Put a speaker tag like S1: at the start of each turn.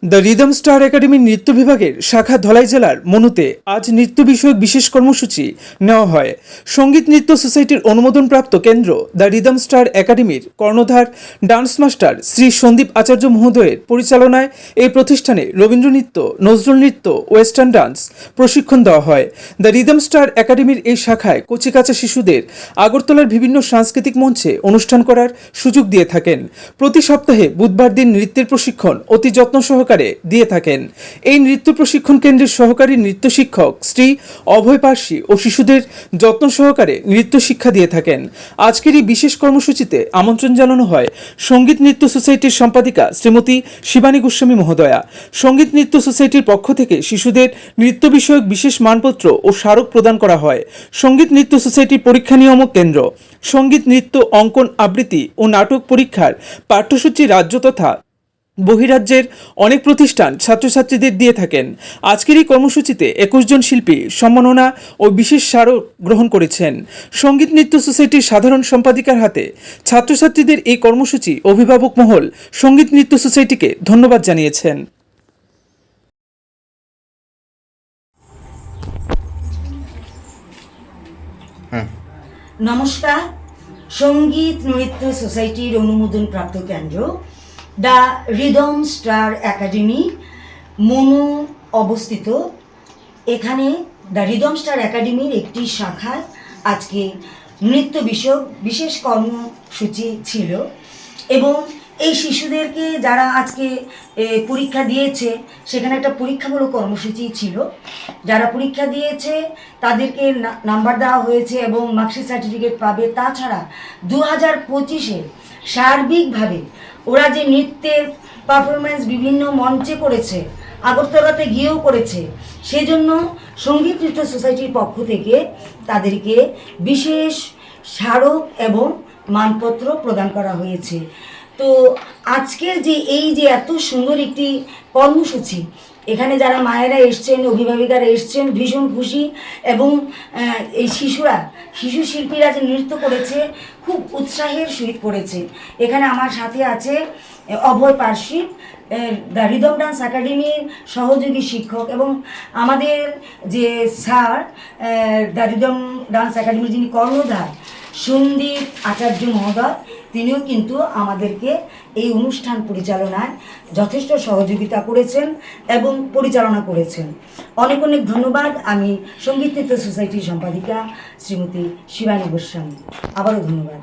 S1: The rhythm star একাডেমির নৃত্য বিভাগের শাখা ধলাই জেলার মনুতে আজ নৃত্য বিষয়ক বিশেষ কর্মসূচি নেওয়া হয়। সঙ্গীত নৃত্য সোসাইটির অনুমোদনপ্রাপ্ত কেন্দ্র দ্য রিদম স্টার একাডেমির কর্ণধার ডান্স মাস্টার শ্রী সন্দীপ আচার্য মহোদয়ের পরিচালনায় এই প্রতিষ্ঠানে রবীন্দ্র নৃত্য, নজরুল নৃত্য, ওয়েস্টার্ন ডান্স প্রশিক্ষণ দেওয়া হয়। দ্য রিদম স্টার একাডেমির এই শাখায় কচিকাঁচা শিশুদের আগরতলার বিভিন্ন সাংস্কৃতিক মঞ্চে অনুষ্ঠান করার সুযোগ দিয়ে থাকেন। প্রতি সপ্তাহে বুধবার দিন নৃত্যের প্রশিক্ষণ অতি যত্ন সহকারে দিয়ে থাকেন। এই নৃত্য প্রশিক্ষণ কেন্দ্রের সহকারী নৃত্য শিক্ষক শ্রী অভয় পার্সি ও শিশুদের যত্ন সহকারে নৃত্য শিক্ষা দিয়ে থাকেন। আজকের এই বিশেষ কর্মসূচিতে আমন্ত্রণ জানানো হয় সঙ্গীত নৃত্য সোসাইটির সম্পাদিকা শ্রীমতী শিবানী গোস্বামী মহোদয়া। সঙ্গীত নৃত্য সোসাইটির পক্ষ থেকে শিশুদের নৃত্য বিষয়ক বিশেষ মানপত্র ও স্মারক প্রদান করা হয়। সঙ্গীত নৃত্য সোসাইটির পরীক্ষা নিয়ামক কেন্দ্র সঙ্গীত নৃত্য অঙ্কন আবৃত্তি ও নাটক পরীক্ষার পাঠ্যসূচি রাজ্য তথা বহিরাজ্যের অনেক প্রতিষ্ঠান ছাত্রছাত্রীদের দিয়ে থাকেন। আজকের এই কর্মসূচিতে 21 জন শিল্পী সম্মাননা ও বিশেষ স্মারক গ্রহণ করেছেন। সঙ্গীত নৃত্য সোসাইটির সাধারণ সম্পাদিকার হাতে ছাত্রছাত্রীদের এই কর্মসূচি অভিভাবক মহল সঙ্গীত নৃত্য সোসাইটিকে ধন্যবাদ জানিয়েছেন।
S2: নমস্কার। সঙ্গীত নৃত্য সোসাইটির অনুমোদনপ্রাপ্ত কেন্দ্র the rhythm star academy Manu অবস্থিত। এখানে দ্য রিদম স্টার একাডেমির একটি শাখায় আজকে নৃত্য বিষয়ক বিশেষ কর্মসূচি ছিল এবং এই শিশুদেরকে যারা আজকে পরীক্ষা দিয়েছে সেখানে একটা পরীক্ষামূলক কর্মসূচি ছিল। যারা পরীক্ষা দিয়েছে তাদেরকে নাম্বার দেওয়া হয়েছে এবং মার্কশিট সার্টিফিকেট পাবে। তাছাড়া 2025-এ সার্বিকভাবে ওরা যে নৃত্যের পারফরমেন্স বিভিন্ন মঞ্চে করেছে, আগরতলাতে গিয়েও করেছে, সেজন্য সঙ্গীত নৃত্য সোসাইটির পক্ষ থেকে তাদেরকে বিশেষ স্মারক এবং মানপত্র প্রদান করা হয়েছে। তো আজকের যে এই যে এত সুন্দর একটি কর্মসূচি, এখানে যারা মায়েরা এসছেন, অভিভাবিকারা এসছেন, ভীষণ খুশি এবং এই শিশু শিল্পীরা যে নৃত্য করেছে খুব উৎসাহের সহিত করেছে। এখানে আমার সাথে আছে অভয় পার্সি, দ্য রিদম ডান্স একাডেমির সহযোগী শিক্ষক, এবং আমাদের যে স্যার দ্য রিদম ডান্স একাডেমির যিনি কর্ণধার সন্দীপ আচার্য মহোদয়, তিনিও কিন্তু আমাদেরকে এই অনুষ্ঠান পরিচালনায় যথেষ্ট সহযোগিতা করেছেন এবং পরিচালনা করেছেন। অনেক অনেক ধন্যবাদ। আমি সঙ্গীত নৃত্য সোসাইটির সম্পাদিকা শ্রীমতী শিবানী গোস্বামী, আবারও ধন্যবাদ।